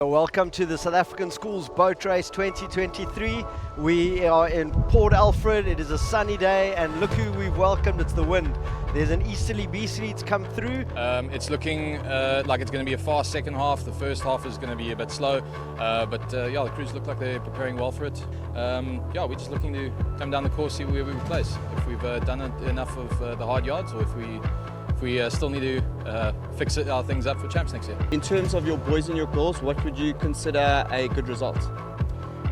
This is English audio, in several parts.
Welcome to the South African Schools Boat Race 2023. We are in Port Alfred. It is a sunny day and look who we've welcomed. It's the wind. There's an easterly beasterly it's come through. It's looking like it's going to be a fast second half. The first half is going to be a bit slow, but the crews look like they're preparing well for it. We're just looking to come down the course, see where we place. If we've done enough of the hard yards, or if we still need to fix our things up for champs next year. In terms of your boys and your girls, what would you consider a good result?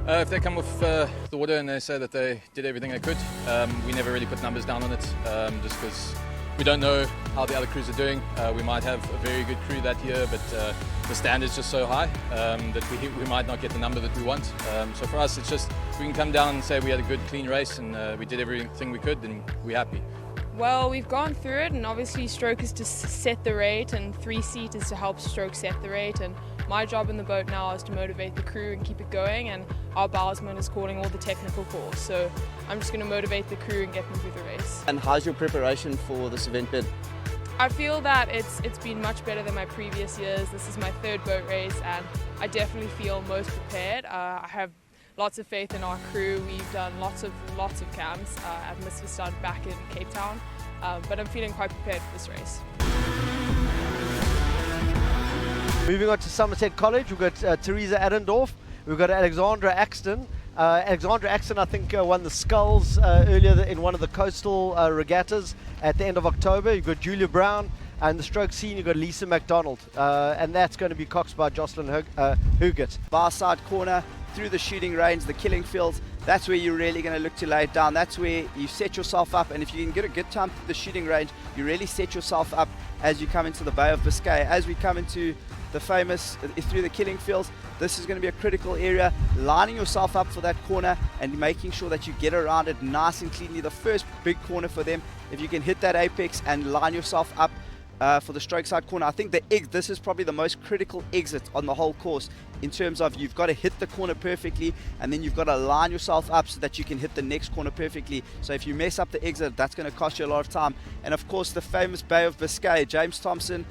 If they come with the water and they say that they did everything they could, we never really put numbers down on it, just because we don't know how the other crews are doing. We might have a very good crew that year, but the standard's just so high that we might not get the number that we want. So for us, it's just we can come down and say we had a good, clean race and we did everything we could, and we're happy. Well, we've gone through it, and obviously stroke is to set the rate and 3-seat is to help stroke set the rate, and my job in the boat now is to motivate the crew and keep it going, and our bowsman is calling all the technical calls, so I'm just going to motivate the crew and get them through the race. And how's your preparation for this event been? I feel that it's been much better than my previous years. This is my third boat race and I definitely feel most prepared. I have lots of faith in our crew. We've done lots of camps at Misverstand back in Cape Town, but I'm feeling quite prepared for this race. Moving on to Somerset College, we've got Teresa Adendorf, we've got Alexandra Axton. Alexandra Axton, I think, won the sculls earlier in one of the coastal regattas at the end of October. You've got Julia Brown, and the stroke scene, you've got Lisa McDonald, and that's going to be coxed by Jocelyn Huggett. Bar side corner, through the shooting range, the killing fields, that's where you're really going to look to lay it down. That's where you set yourself up, and if you can get a good time through the shooting range, you really set yourself up as you come into the Bay of Biscay. As we come into the famous, through the killing fields, this is going to be a critical area, lining yourself up for that corner and making sure that you get around it nice and cleanly. The first big corner for them, if you can hit that apex and line yourself up for the stroke side corner, I think this is probably the most critical exit on the whole course, in terms of you've got to hit the corner perfectly and then you've got to line yourself up so that you can hit the next corner perfectly. So if you mess up the exit, that's going to cost you a lot of time. And of course, the famous Bay of Biscay, James Thompson,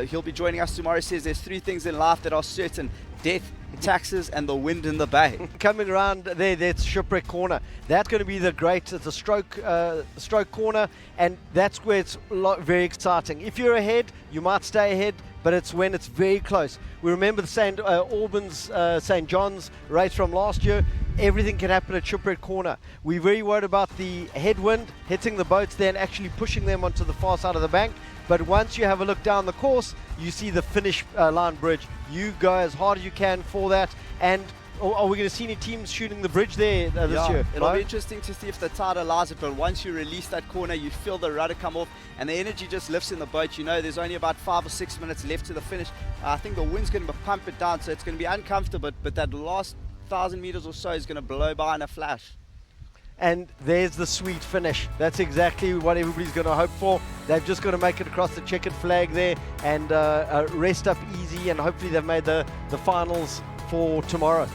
he'll be joining us tomorrow, says there's 3 things in life that are certain: death, taxes, and the wind in the bay. Coming around there, that's Shipwreck Corner. That's going to be it's a stroke corner, and that's where it's very exciting. If you're ahead, you might stay ahead, but it's when it's very close. We remember the St. Albans, St. John's race from last year. Everything can happen at Shipwreck Corner. We're very worried about the headwind hitting the boats there and actually pushing them onto the far side of the bank. But once you have a look down the course, you see the finish line bridge. You go as hard as you can for that. And are we going to see any teams shooting the bridge there this year? It'll be interesting to see if the tide allows it, but once you release that corner, you feel the rudder come off and the energy just lifts in the boat. You know there's only about 5 or 6 minutes left to the finish. I think the wind's going to pump it down, so it's going to be uncomfortable, but that last 1,000 meters or so is going to blow by in a flash. And there's the sweet finish. That's exactly what everybody's going to hope for. They've just got to make it across the checkered flag there and rest up easy, and hopefully they've made the finals for tomorrow.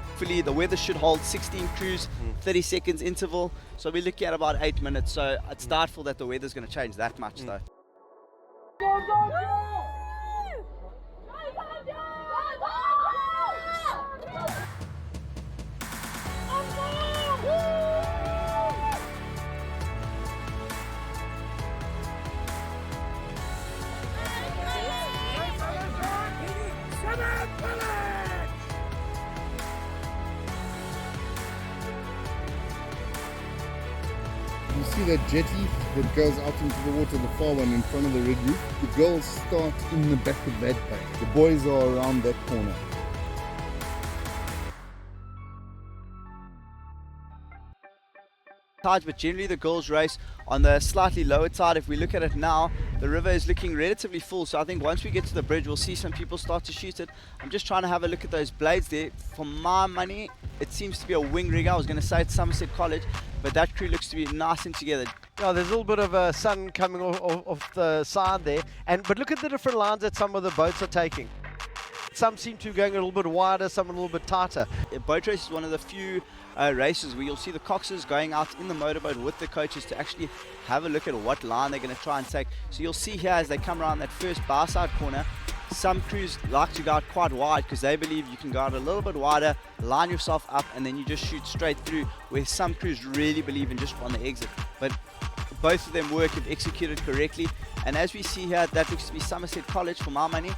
Hopefully the weather should hold 16 crews, 30 seconds interval, so we're looking at about 8 minutes, so it's doubtful that the weather's going to change that much though. You see that jetty that goes out into the water, the far one in front of the red roof? The girls start in the back of that bay. The boys are around that corner. But generally the girls race on the slightly lower tide. If we look at it now, the river is looking relatively full, so I think once we get to the bridge we'll see some people start to shoot it. I'm just trying to have a look at those blades there. For my money, it seems to be a wing rig. I was going to say it's Somerset College, but that crew looks to be nice and together. Yeah, there's a little bit of sun coming off the side there, but look at the different lines that some of the boats are taking. Some seem to be going a little bit wider, some a little bit tighter. A boat race is one of the few races where you'll see the coxers going out in the motorboat with the coaches to actually have a look at what line they're going to try and take. So you'll see here as they come around that first bar side corner, some crews like to go out quite wide because they believe you can go out a little bit wider, line yourself up, and then you just shoot straight through, where some crews really believe in just on the exit. But both of them work if executed correctly. And as we see here, that looks to be Somerset College for my money.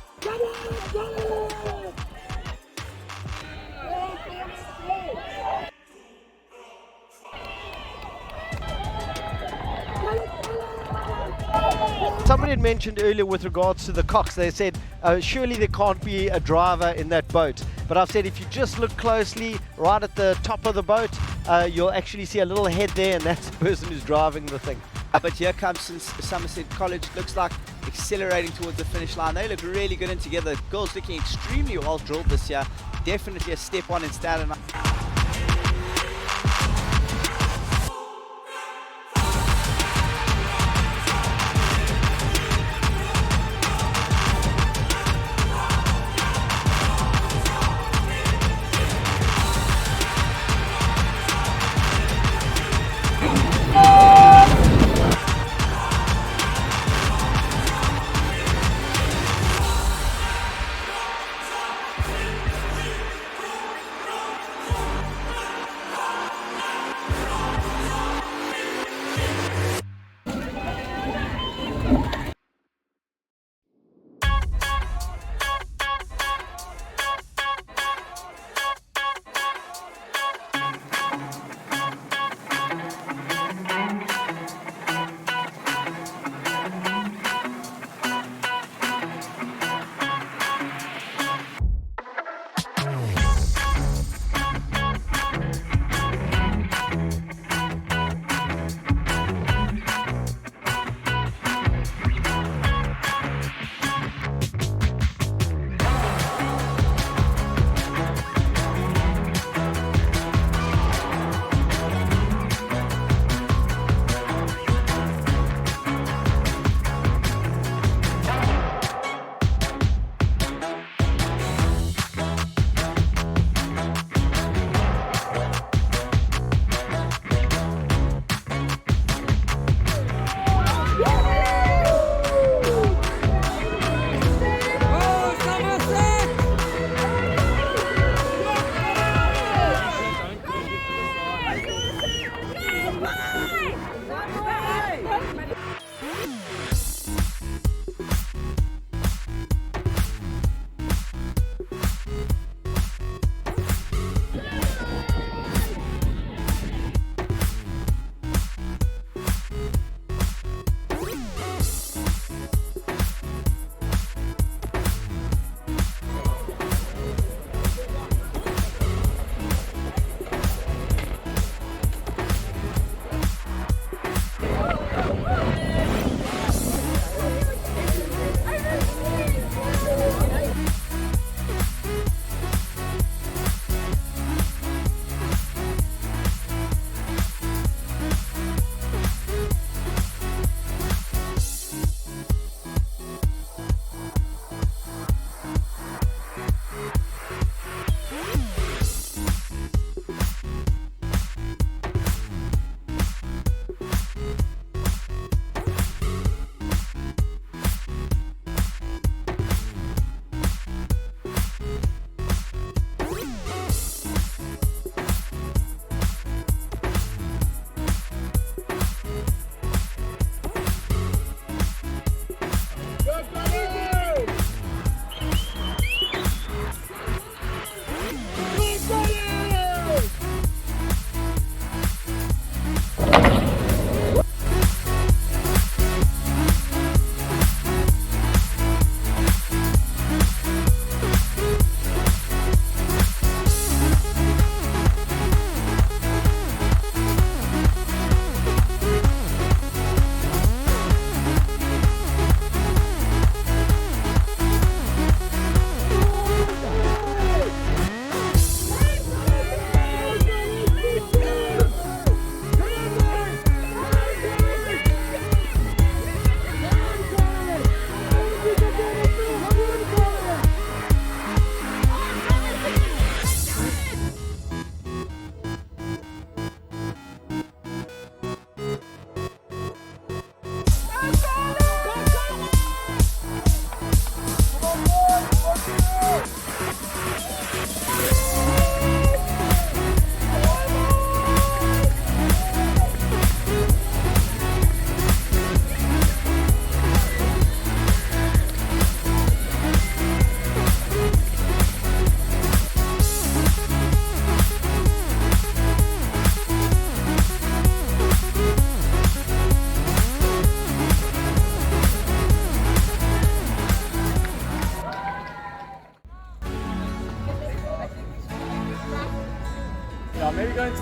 Somebody had mentioned earlier with regards to the cocks, they said surely there can't be a driver in that boat. But I've said if you just look closely right at the top of the boat, you'll actually see a little head there, and that's the person who's driving the thing. But here comes Somerset College. Looks like accelerating towards the finish line. They look really good in together. Girls looking extremely well drilled this year. Definitely a step on in standard.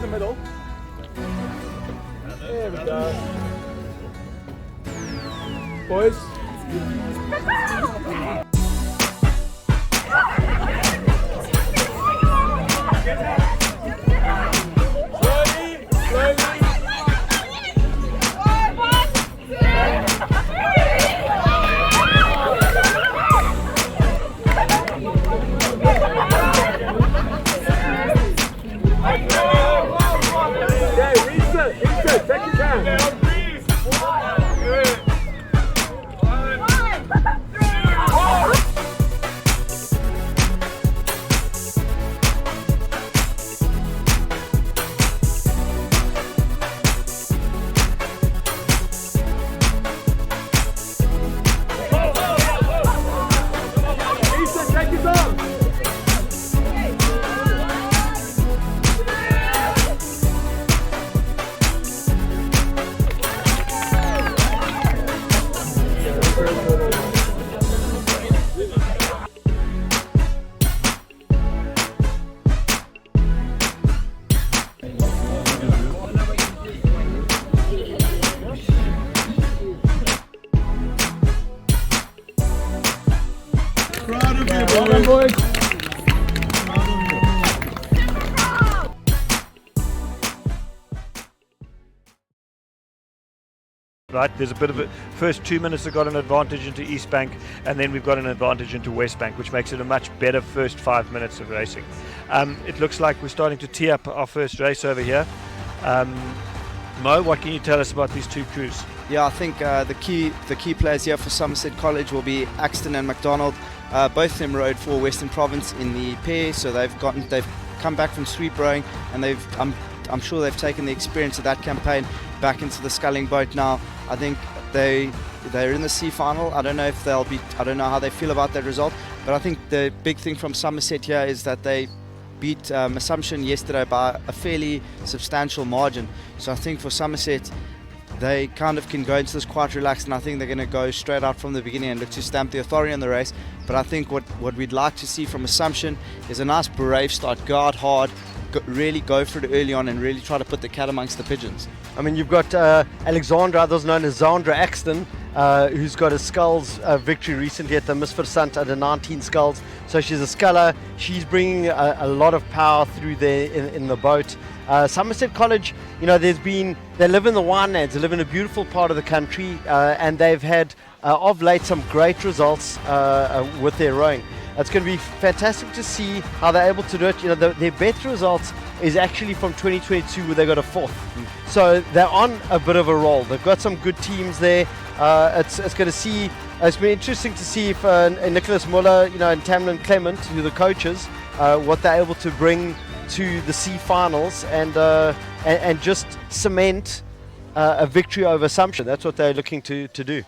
the middle. There we go. Boys. Right, there's a bit of a first 2 minutes have got an advantage into East Bank, and then we've got an advantage into West Bank, which makes it a much better first 5 minutes of racing. It looks like we're starting to tee up our first race over here. Mo, what can you tell us about these two crews? Yeah, I think the key players here for Somerset College will be Axton and McDonald. Both of them rode for Western Province in the pair, so they've come back from sweep rowing, and I'm sure they've taken the experience of that campaign back into the sculling boat now. I think they're in the C final. I don't know how they feel about that result, but I think the big thing from Somerset here is that they beat Assumption yesterday by a fairly substantial margin. So I think for Somerset, they kind of can go into this quite relaxed, and I think they're going to go straight out from the beginning and look to stamp the authority on the race. But I think what we'd like to see from Assumption is a nice brave start, go out hard, really go for it early on and really try to put the cat amongst the pigeons. I mean, you've got Alexandra, others known as Zandra Axton, who's got a sculls victory recently at the Misfit Sant under 19 sculls. So she's a sculler. She's bringing a lot of power through there in the boat. Somerset College, you know, they live in the winelands, they live in a beautiful part of the country, and they've had of late some great results with their rowing. It's going to be fantastic to see how they're able to do it. You know, their better results is actually from 2022 where they got a fourth. So they're on a bit of a roll. They've got some good teams there. It's been interesting to see if Nicholas Muller, you know, and Tamlin Clement, who are the coaches, what they're able to bring to the C finals and just cement a victory over Assumption. That's what they're looking to do.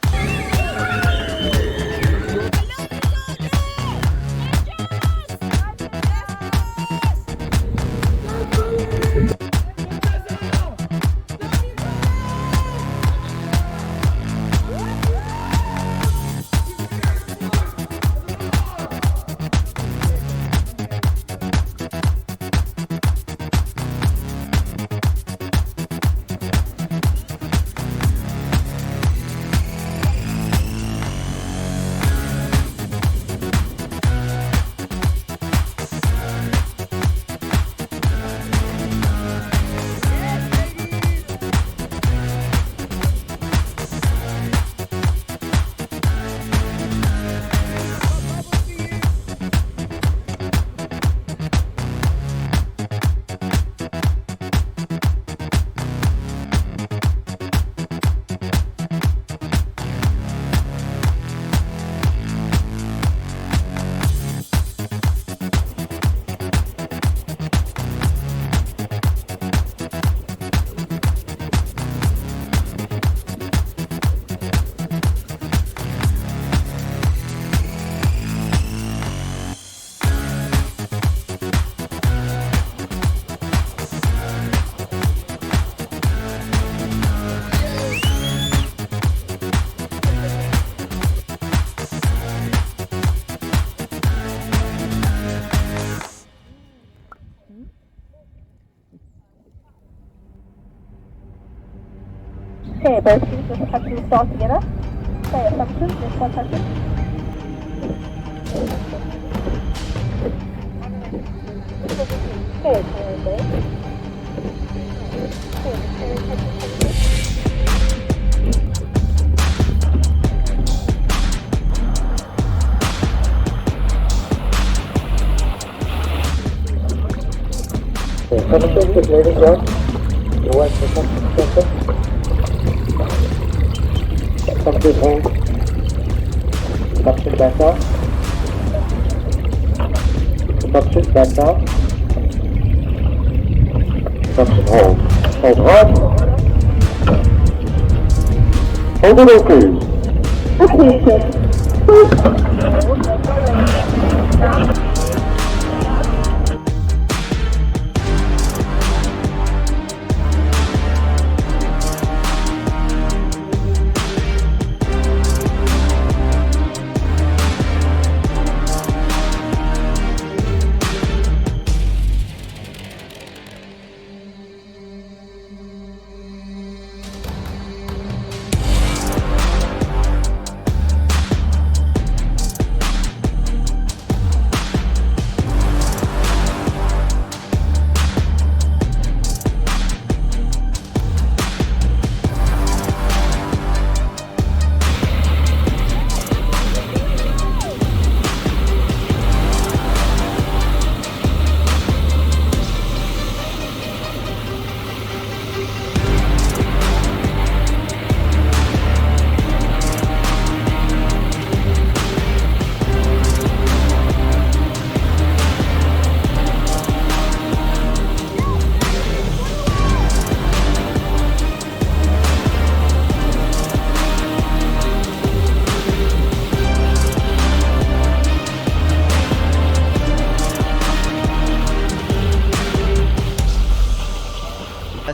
Okay, both teams just have to start together. Okay, assumption, next one touches. Okay, turn away. Assumption is landing ground. One assumption. Assumption hold. Assumption back out. Assumption back out. Assumption hold. Hold hard. Hold it on cruise. Okay, good.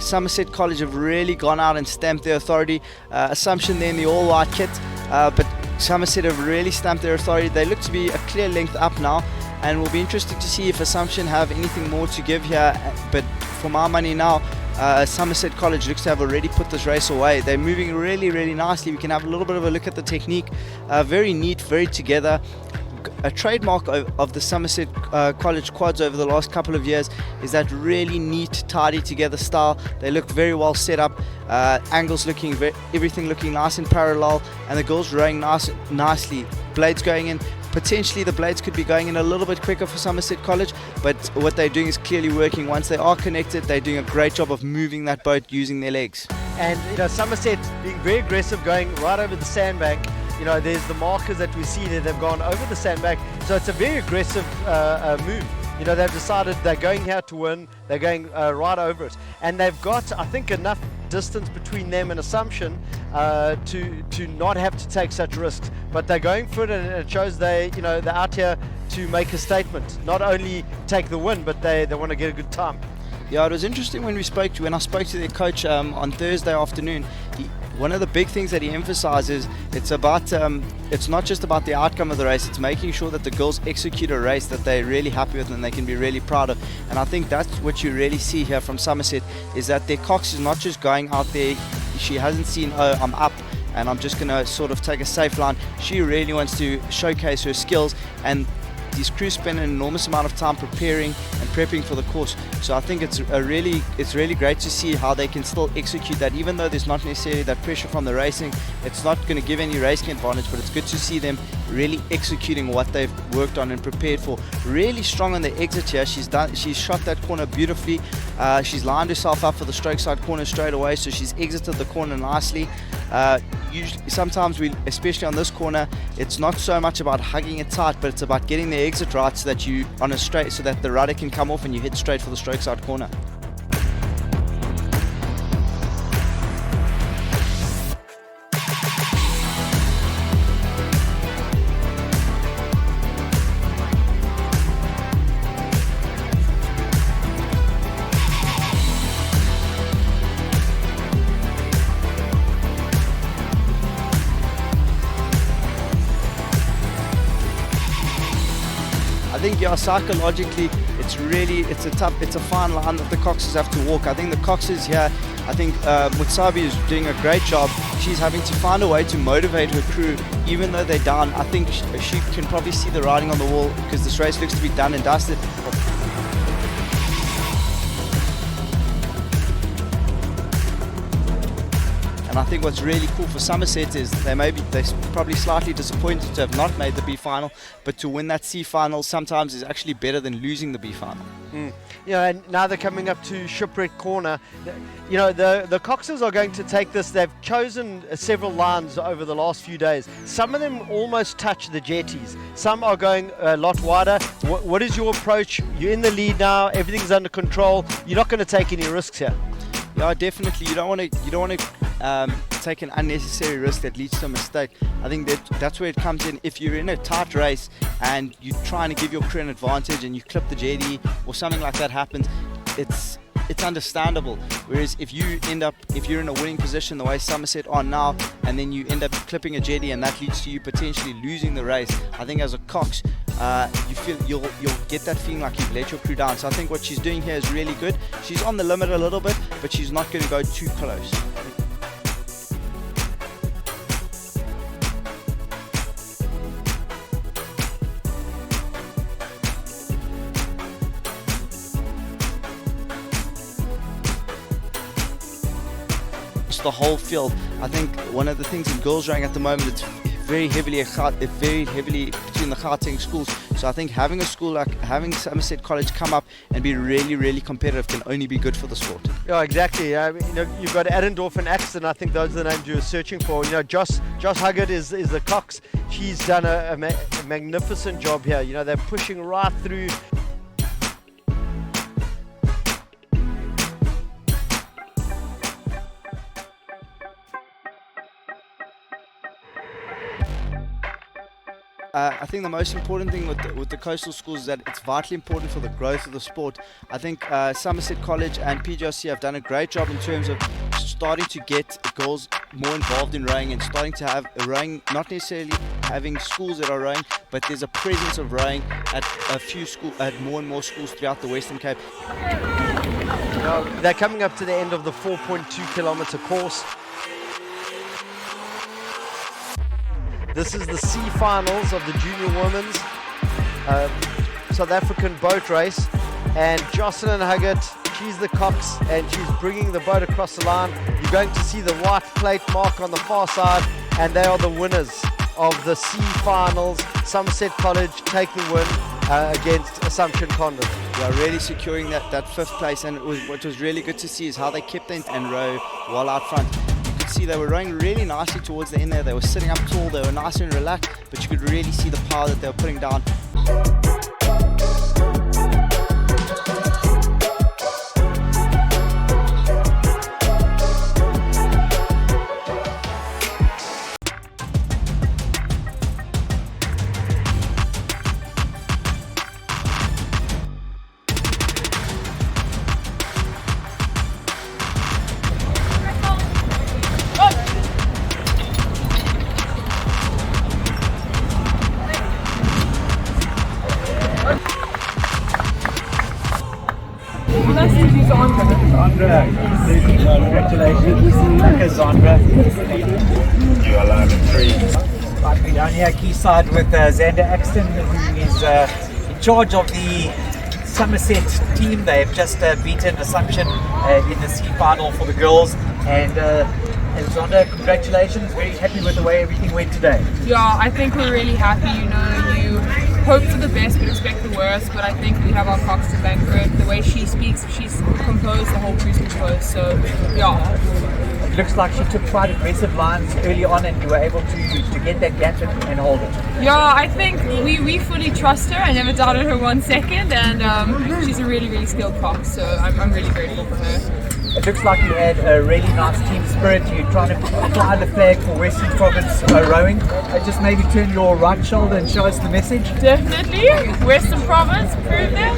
Somerset College have really gone out and stamped their authority. Assumption there in the all-white kit, but Somerset have really stamped their authority. They look to be a clear length up now, and will be interesting to see if Assumption have anything more to give here. But for my money now, Somerset College looks to have already put this race away. They're moving really nicely. We can have a little bit of a look at the technique. Very neat, very together. A trademark of the Somerset College quads over the last couple of years is that really neat, tidy together style. They look very well set up, angles looking, everything looking nice and parallel, and the girls rowing nicely. Blades going in. Potentially the blades could be going in a little bit quicker for Somerset College, but what they're doing is clearly working. Once they are connected, they're doing a great job of moving that boat using their legs. And Somerset being very aggressive, going right over the sandbank. There's the markers that we see there. They've gone over the sandbank, so it's a very aggressive move. They've decided they're going here to win. They're going right over it, and they've got, I think, enough distance between them and Assumption to not have to take such risks. But they're going for it, and it shows they're out here to make a statement. Not only take the win, but they want to get a good time. Yeah, it was interesting when I spoke to their coach on Thursday afternoon. One of the big things that he emphasizes, it's not just about the outcome of the race, it's making sure that the girls execute a race that they're really happy with and they can be really proud of. And I think that's what you really see here from Somerset, is that their Cox is not just going out there. She hasn't seen, oh, I'm up and I'm just going to sort of take a safe line. She really wants to showcase her skills, and these crews spend an enormous amount of time preparing and prepping for the course. So I think it's really great to see how they can still execute that, even though there's not necessarily that pressure from the racing. It's not going to give any racing advantage, but it's good to see them really executing what they've worked on and prepared for. Really strong on the exit here. She's shot that corner beautifully. She's lined herself up for the stroke side corner straight away, so she's exited the corner nicely. Sometimes especially on this corner, it's not so much about hugging it tight, but it's about getting the exit right so that you on a straight, so that the rudder can come off and you head straight for the stroke side corner. I think, yeah, psychologically, it's a fine line that the Coxes have to walk. I think the Coxes here I think Mutsabi is doing a great job. She's having to find a way to motivate her crew, even though they're down. I think she can probably see the writing on the wall because this race looks to be done and dusted. And I think what's really cool for Somerset is they're probably slightly disappointed to have not made the B final, but to win that C final sometimes is actually better than losing the B final. And now they're coming up to Shipwreck Corner. The Coxers are going to take this. They've chosen several lines over the last few days. Some of them almost touch the jetties. Some are going a lot wider. What is your approach? You're in the lead now. Everything's under control. You're not going to take any risks here. Yeah, definitely. You don't want to take an unnecessary risk that leads to a mistake. I think that's where it comes in. If you're in a tight race and you're trying to give your crew an advantage and you clip the jetty or something like that happens, it's understandable. Whereas if you're in a winning position the way Somerset are now, and then you end up clipping a jetty and that leads to you potentially losing the race, I think as a Cox, you feel you'll get that feeling like you've let your crew down. So I think what she's doing here is really good. She's on the limit a little bit, but she's not going to go too close. The whole field. I think one of the things in girls rowing at the moment, it's very heavily between the Gauteng schools. So I think having a school like having Somerset College come up and be really, really competitive can only be good for the sport. Yeah, exactly. You've got Adendorf and Axton. I think those are the names you were searching for. Josh Huggett is the Cox. She's done a magnificent job here. They're pushing right through. I think the most important thing with the coastal schools is that it's vitally important for the growth of the sport. I think Somerset College and PGRC have done a great job in terms of starting to get girls more involved in rowing and starting to have rowing, not necessarily having schools that are rowing, but there's a presence of rowing at more and more schools throughout the Western Cape. They're coming up to the end of the 4.2 kilometer course. This is the C finals of the junior women's South African boat race, and Jocelyn Huggett, she's the Cox and she's bringing the boat across the line. You're going to see the white plate mark on the far side, and they are the winners of the C finals. Somerset College take the win against Assumption Condon. They are really securing that fifth place, and what was really good to see is how they kept it and row while out front. See, they were rowing really nicely towards the end there. They were sitting up tall, they were nice and relaxed, but you could really see the power that they were putting down. Congratulations, Zandra. You are live at 3. Right, we're down here quayside with Xander Axton, who is in charge of the Somerset team. They've just beaten Assumption in the C final for the girls. And Xander, congratulations. Very happy with the way everything went today. Yeah, I think we're really happy. You hope for the best but expect the worst, but I think we have our Cox to thank for it. The way she speaks, she's composed, the whole crew's composed, so yeah. It looks like she took quite aggressive lines early on and you were able to get that gap and hold it. Yeah, I think we fully trust her. I never doubted her 1 second, and she's a really, really skilled Cox, so I'm really grateful for her. It looks like you had a really nice team spirit. You're trying to fly the flag for Western Province rowing. Just maybe turn your right shoulder and show us the message. Definitely. Western Province, prove them.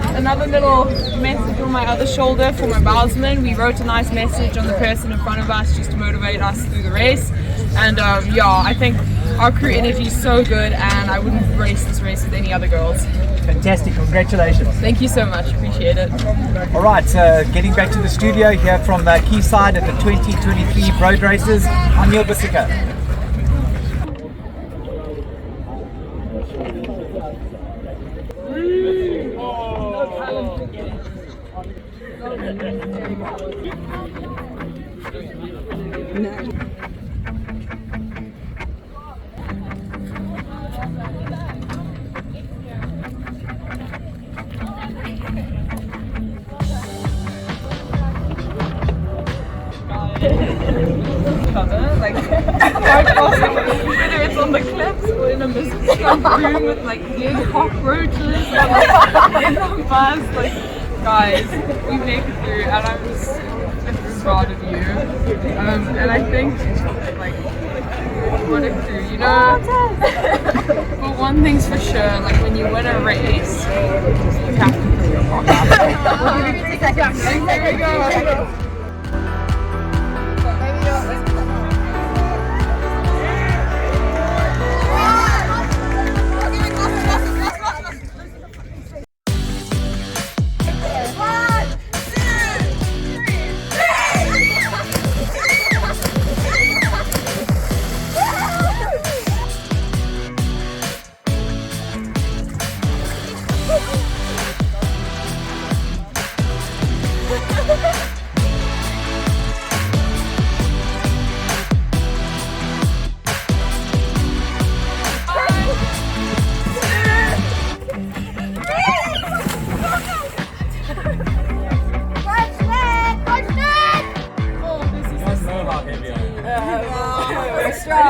And another little message on my other shoulder for my bowsman. We wrote a nice message on the person in front of us just to motivate us through the race. And yeah, I think our crew energy is so good, and I wouldn't race this race with any other girls. Fantastic, congratulations. Thank you so much, appreciate it. All right, getting back to the studio here from Quayside at the 2023 Road Races. I'm Neil Bissika. Like, whether it's on the cliffs or in a misty room with like big cockroaches in the bus, like, guys, we make it through, and I'm just proud of you. And I think, like, what a crew, you know. But one thing's for sure, like when you win a race, you have to put your heart out. There we go.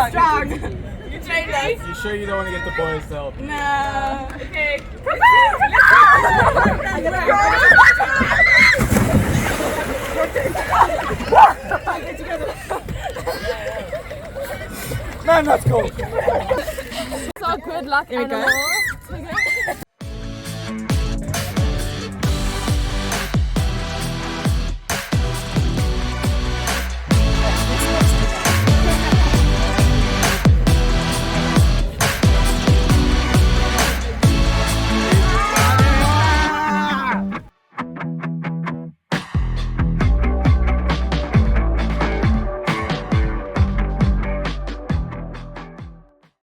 Strong. You trained us. You sure you don't want to get the boys to help? No. Okay. Man, let's go. So good luck, animal.